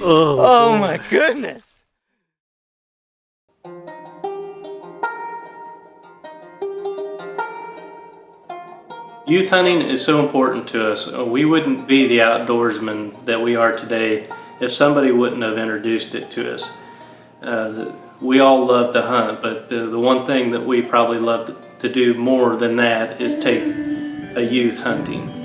Oh my goodness! Youth hunting is so important to us. We wouldn't be the outdoorsmen that we are today if somebody wouldn't have introduced it to us. We all love to hunt, but the one thing that we probably love to do more than that is take a youth hunting.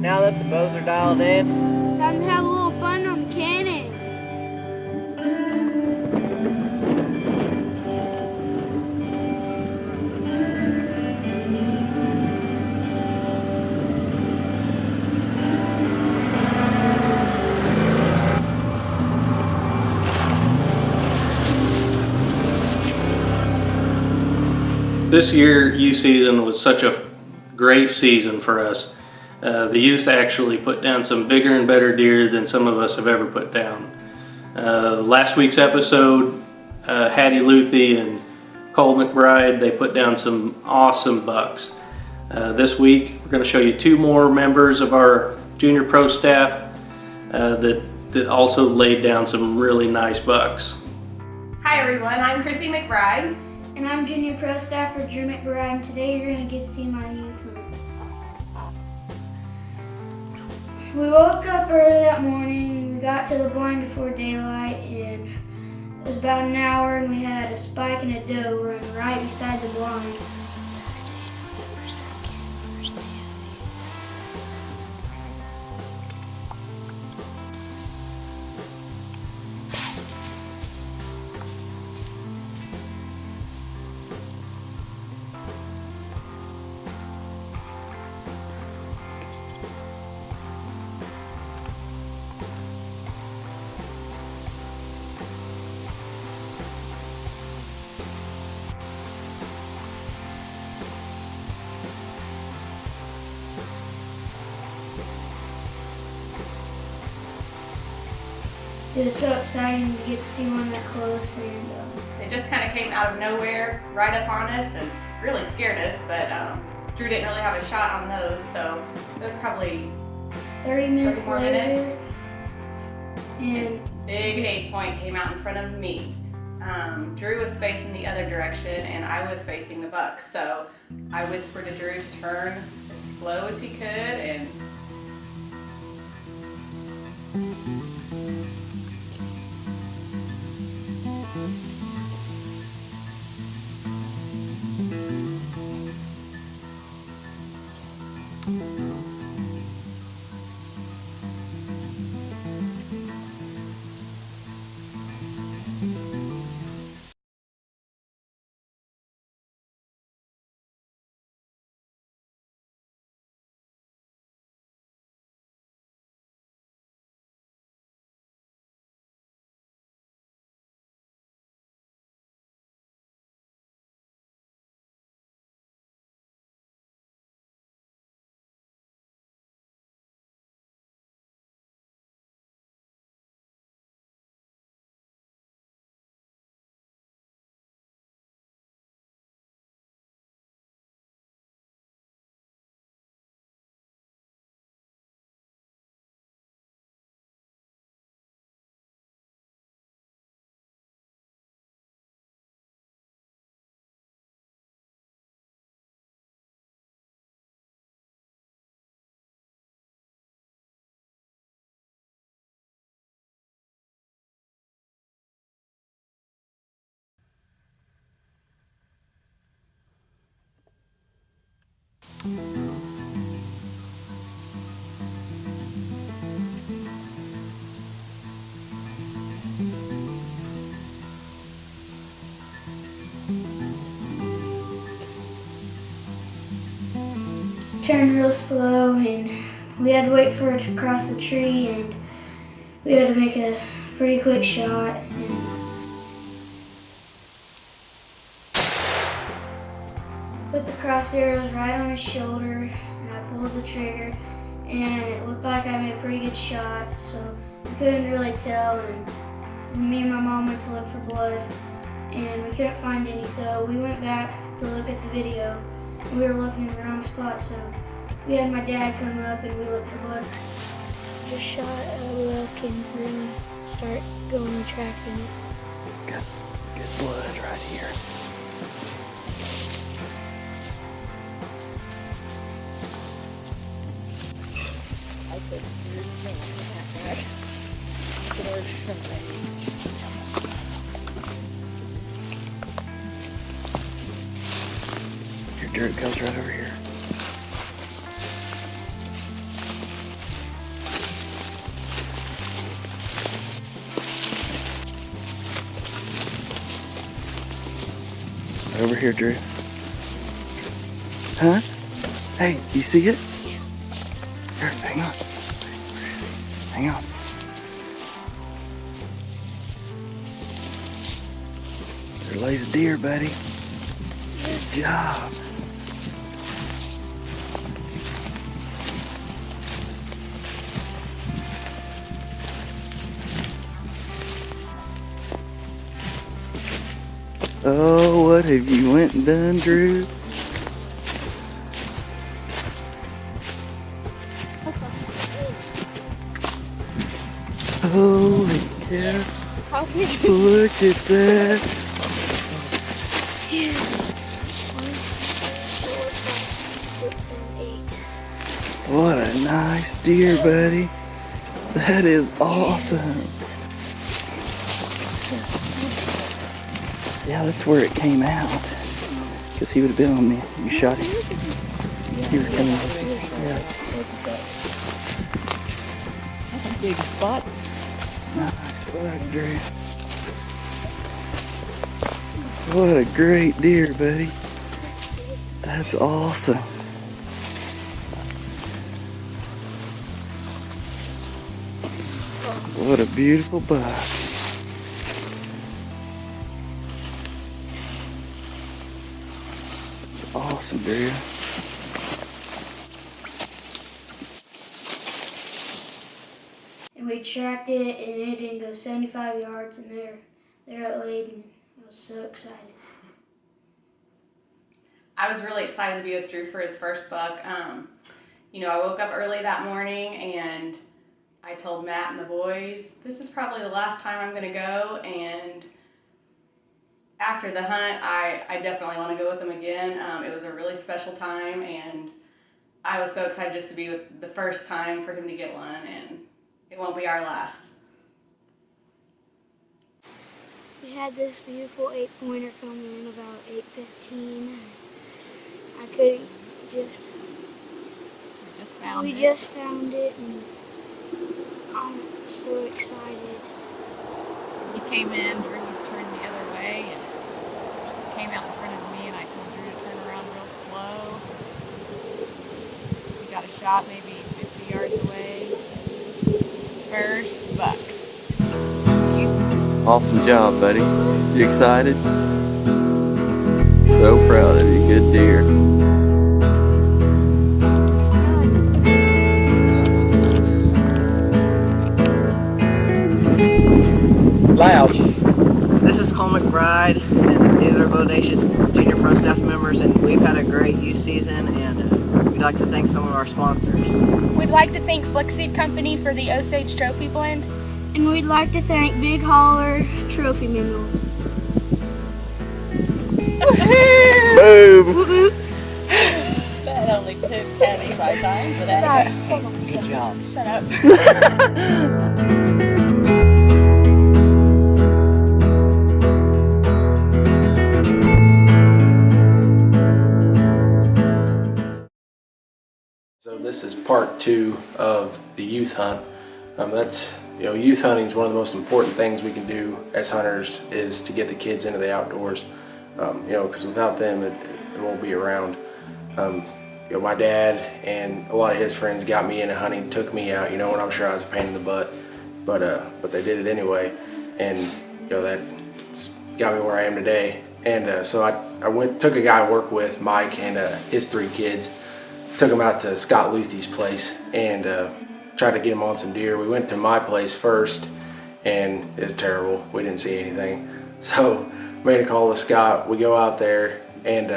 Now that the bows are dialed in, time to have a little fun on the cannon. This year youth season was such a great season for us. The youth actually put down some bigger and better deer than some of us have ever put down. Last week's episode, Hattie Luthi and Cole McBride, they put down some awesome bucks. This week we're going to show you two more members of our junior pro staff that also laid down some really nice bucks. Hi everyone, I'm Chrissy McBride. And I'm junior pro staffer Drew McBride, and today you're going to get to see my youth hunt. We woke up early that morning, we got to the blind before daylight, and it was about an hour, and we had a spike and a doe running right beside the blind. Saturday, November 2nd, first day of youth season. It was so exciting to get to see one that close, and They just kind of came out of nowhere, right up on us, and really scared us, but Drew didn't really have a shot on those, so it was probably 30 minutes 30 more later, minutes. and Big 8-point came out in front of me. Drew was facing the other direction and I was facing the buck. So I whispered to Drew to turn as slow as he could, and turned real slow, and we had to wait for it to cross the tree, and we had to make a pretty quick shot. And put the cross arrows right on his shoulder, and I pulled the trigger, and it looked like I made a pretty good shot, so we couldn't really tell. And me and my mom went to look for blood, and we couldn't find any, so we went back to look at the video. We were looking in the wrong spot, so we had my dad come up and we looked for blood. Just shot a look and we're gonna start going and tracking it. Got good blood right here. Your dirt goes right over here. Over here, Drew. Huh? Hey, you see it? Here, hang on. Hang on. There lays a deer, buddy. Good job. Oh, what have you went and done, Drew? Holy cow. Look at that. 1, 2, 4, 5, 6, and 8. What a nice deer, buddy. That is awesome. Yeah, that's where it came out. Because he would have been on me. You shot him. He was coming. Yeah. That's a big spot. Nice buck, Drew. What a great deer, buddy. That's awesome. What a beautiful buck. Awesome, Drew. And we tracked it, and it didn't go 75 yards, and there it laid, and I was so excited. I was really excited to be with Drew for his first buck. You know, I woke up early that morning and I told Matt and the boys, this is probably the last time I'm gonna go, and after the hunt, I definitely want to go with him again. It was a really special time, and I was so excited just to be with the first time for him to get one, and it won't be our last. We had this beautiful 8-pointer come in about 8:15. I couldn't just. We just found it, and I'm so excited. He came in, Drew was turning the other way, and came out in front of me, and I told Drew to turn around real slow. He got a shot maybe 50 yards away. His first buck. Awesome job, buddy. You excited? So proud of you. Good deer. Loud. This is Cole McBride, and these are Bodacious Junior Pro staff members, and we've had a great youth season, and we'd like to thank some of our sponsors. We'd like to thank Flickseed Company for the Osage Trophy Blend. And we'd like to thank Big Holler Trophy Minerals. Boom! That only took 75 times today. Good job. Shut up. So this is part 2 of the youth hunt. Youth hunting is one of the most important things we can do as hunters, is to get the kids into the outdoors. Because without them, it won't be around. My dad and a lot of his friends got me into hunting, took me out. And I'm sure I was a pain in the butt, but they did it anyway, and that got me where I am today. And so I took a guy I work with, Mike, and his 3 kids. Took them out to Scott Luthie's place and tried to get him on some deer. We went to my place first, and it was terrible. We didn't see anything. So made a call to Scott. We go out there, and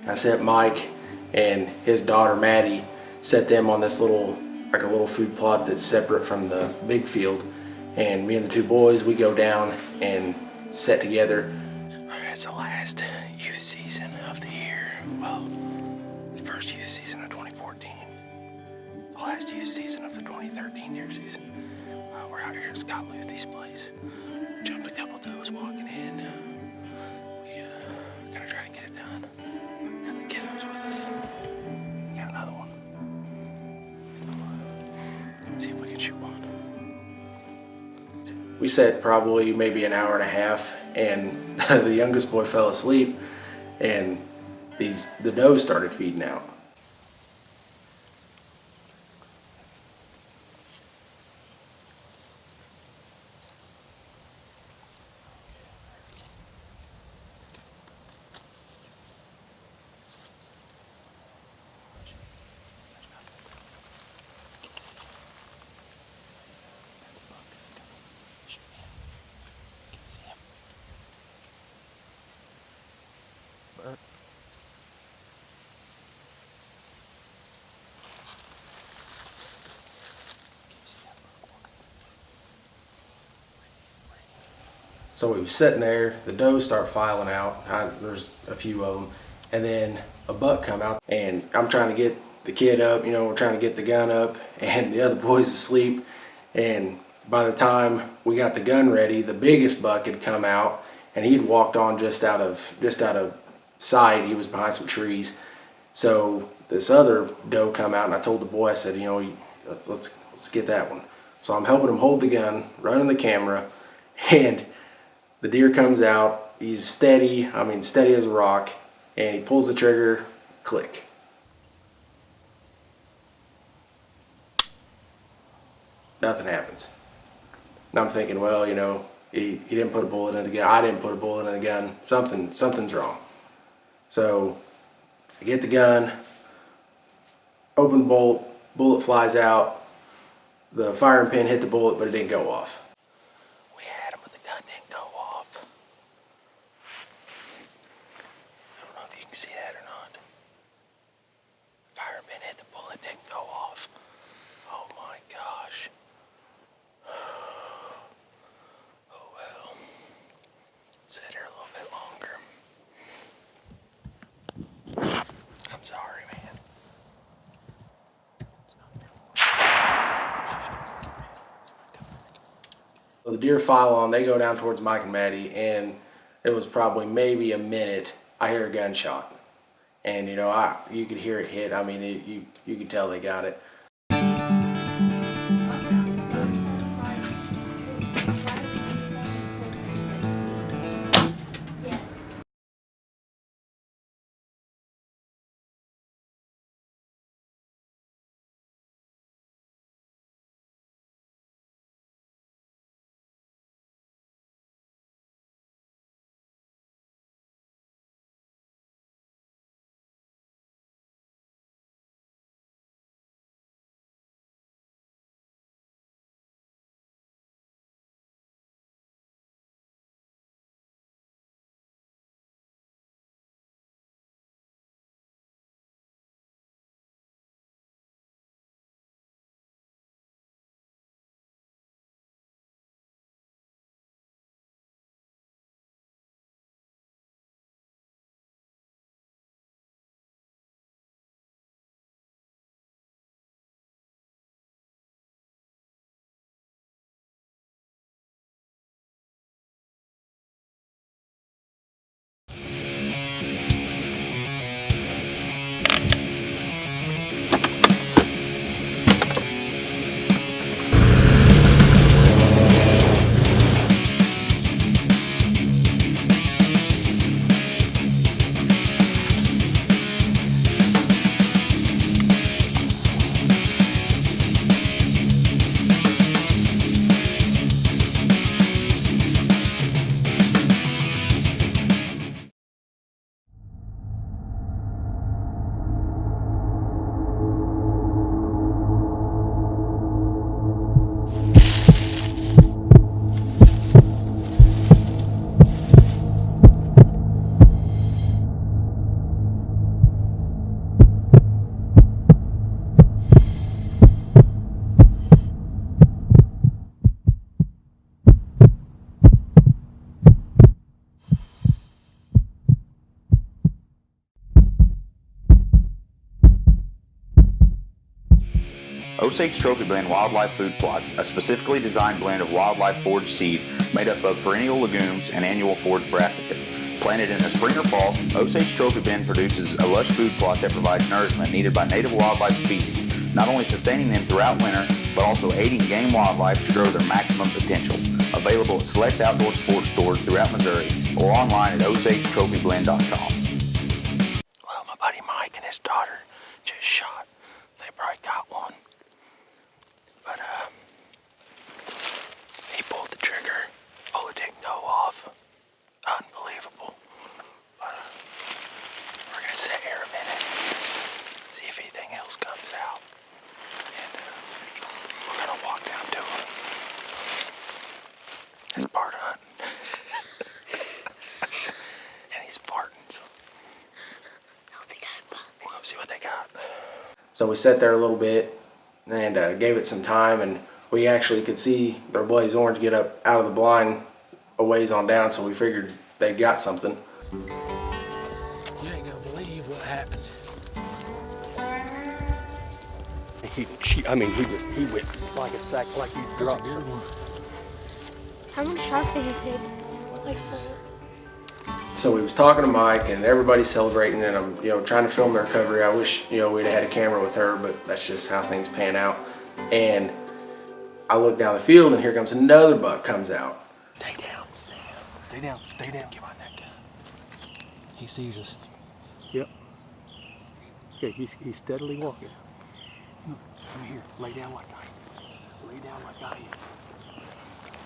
I set Mike and his daughter Maddie, set them on this little food plot that's separate from the big field. And me and the 2 boys, we go down and set together. It's the last youth season of the year. Well, the first youth season of 2014. The last youth season of the 2013 year season. We're out here at Scott Luthie's place. Jumped a couple does walking in. We gonna try to get it done. Got the kiddos with us. Got another one. So, see if we can shoot one. We set probably maybe an hour and a half, and the youngest boy fell asleep, and the does started feeding out. So we was sitting there, the does start filing out. There's a few of them, and then a buck come out, and I'm trying to get the kid up, we're trying to get the gun up, and the other boy's asleep. And by the time we got the gun ready, the biggest buck had come out, and he'd walked on just out of sight. He was behind some trees. So this other doe come out, and I told the boy, I said, let's get that one. So I'm helping him hold the gun, running the camera, and the deer comes out. He's steady as a rock, and he pulls the trigger, click. Nothing happens. And I'm thinking, well, he didn't put a bullet in the gun. I didn't put a bullet in the gun. Something's wrong. So I get the gun, open the bolt, bullet flies out. The firing pin hit the bullet, but it didn't go off. We had him, but the gun didn't go off. I don't know if you can see that or not. Firing pin hit the bullet, didn't go off. Oh my gosh. Oh well. Sit here a little The deer file on, they go down towards Mike and Maddie, and it was probably maybe a minute, I hear a gunshot. And you know, you could hear it hit. I mean, you could tell they got it. Osage Trophy Blend Wildlife Food Plots, a specifically designed blend of wildlife forage seed made up of perennial legumes and annual forage brassicas. Planted in the spring or fall, Osage Trophy Blend produces a lush food plot that provides nourishment needed by native wildlife species, not only sustaining them throughout winter, but also aiding game wildlife to grow their maximum potential. Available at select outdoor sports stores throughout Missouri or online at osagetrophyblend.com. Well, my buddy Mike and his daughter just shot. So they probably got one. But he pulled the trigger. Bullet didn't go off. Unbelievable. But we're gonna sit here a minute, see if anything else comes out, and we're gonna walk down to him. So it's part of hunting, and he's farting. So we'll go see what they got. So we sat there a little bit and gave it some time, and we actually could see their blaze orange get up out of the blind a ways on down, so we figured they got something. You ain't gonna believe what happened. He went like a sack, like he dropped something. How many shots did he take? Like 4. So we was talking to Mike, and everybody's celebrating, and I'm trying to film the recovery. I wish we'd have had a camera with her, but that's just how things pan out. And I look down the field, and here comes another buck comes out. Stay down, stay down, stay down, stay down. Get on that gun. He sees us. Yep. Okay, he's steadily walking. Come here, lay down like I am. Lay down like I am.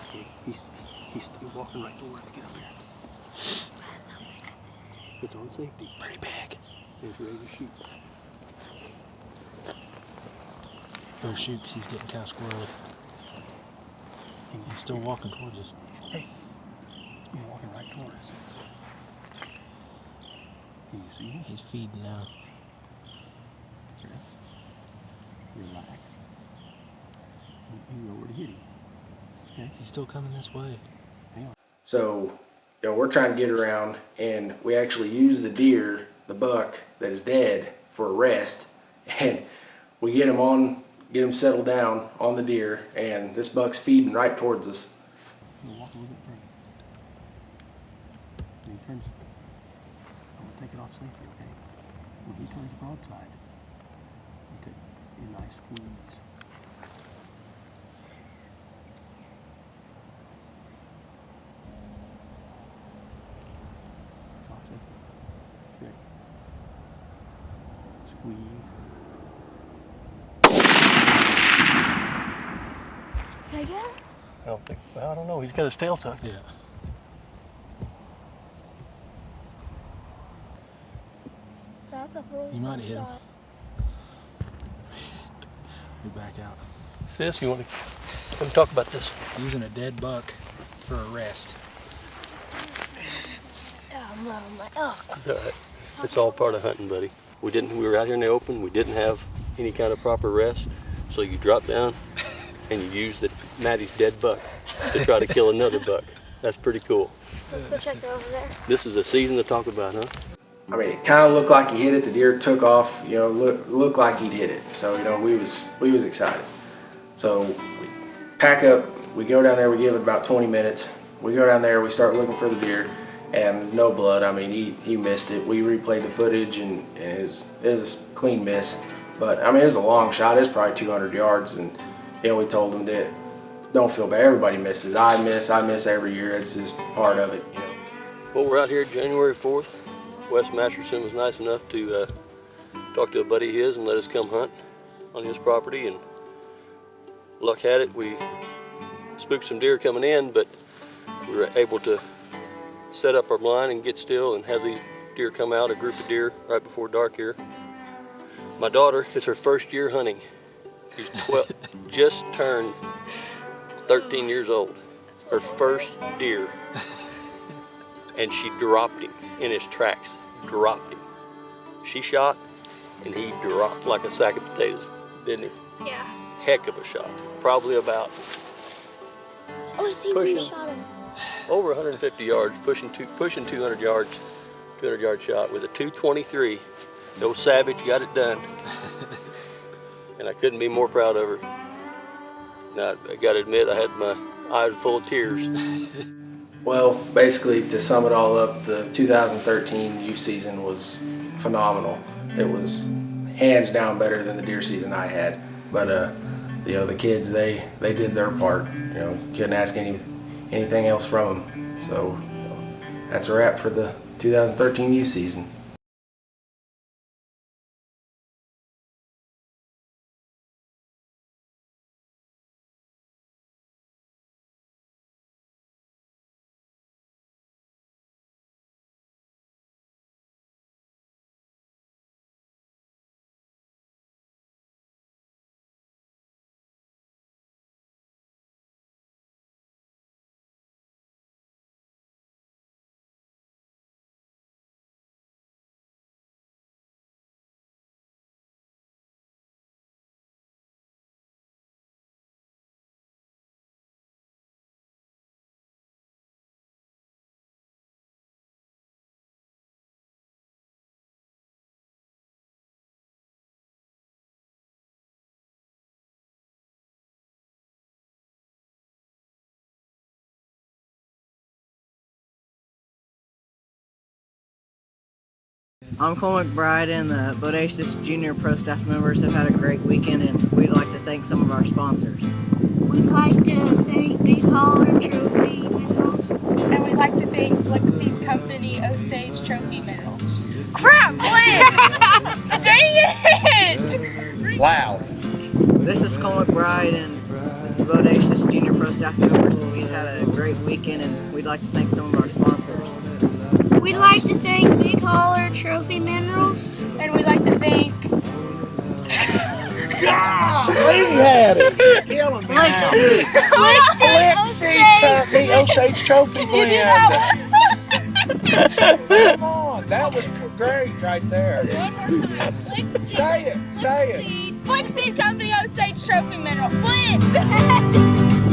Okay, he's still walking right toward us. Get up here. It's on safety. Pretty big. He's ready to shoot. Better shoot because he's getting kind of squirrely. He's still walking towards us. Hey, he's walking right towards us. Can you see him? He's feeding now. Chris, relax. You know where to hit him. Okay? He's still coming this way. So we're trying to get around, and we actually use the deer, the buck that is dead, for a rest, and we get him settled down on the deer, and this buck's feeding right towards us. he turns, I'm gonna take it off safety, okay? When he turns broadside, you take a nice squeeze. It's off safety. Good. Squeeze. I don't know. He's got his tail tucked. Yeah. That's a really You might have hit him. shot. We back out. Sis, you want to talk about this? Using a dead buck for a rest. It's all right. It's all part of hunting, buddy. We were out here in the open. We didn't have any kind of proper rest. So you drop down and you use Maddie's dead buck to try to kill another buck. That's pretty cool. Go check it over there. This is a season to talk about, huh? I mean, it kind of looked like he hit it. The deer took off. You know, looked like he'd hit it. So you know, we was excited. So we pack up. We go down there. We give it about 20 minutes. We go down there. We start looking for the deer, and no blood. I mean, he missed it. We replayed the footage, and it was a clean miss. But I mean, it was a long shot. It was probably 200 yards, and you know, we told him that don't feel bad. Everybody misses. I miss every year. It's just part of it. You know. Well, we're out here January 4th. Wes Masterson was nice enough to talk to a buddy of his and let us come hunt on his property, and luck had it, we spooked some deer coming in, but we were able to set up our blind and get still and have these deer come out, a group of deer right before dark here. My daughter, it's her first year hunting. She's 12, just turned 13 years old. Her first deer. And she dropped him in his tracks, dropped him. She shot, and he dropped like a sack of potatoes, didn't he? Yeah. Heck of a shot. Probably about Oh, I see where you shot him. over 150 yards, pushing 200 yards, 200-yard shot with a 223. The old Savage got it done. And I couldn't be more proud of her. Now, I gotta admit, I had my eyes full of tears. Well, basically, to sum it all up, the 2013 youth season was phenomenal. It was hands down better than the deer season I had. But you know, the kids, they did their part. You know, couldn't ask anything else from them. So that's a wrap for the 2013 youth season. I'm Cole McBride, and the BDOTv Jr. Pro staff members have had a great weekend, and we'd like to thank some of our sponsors. We'd like to thank Big Holler Trophy Minerals. And we'd like to thank Flex-Seed Company Osage Trophy Minerals. Crap, Glenn! Dang it! Wow. This is Cole McBride, and this is the BDOTv Jr. Pro staff members, and we've had a great weekend, and we'd like to thank some of our sponsors. We'd like to thank Big Holler Trophy Minerals. And we'd like to thank Lady had it. Killing me now. Flex-Seed Company Osage Trophy Blend. Come on, that was great right there. Say it. Flex-Seed Company Osage Trophy Mineral. Blend!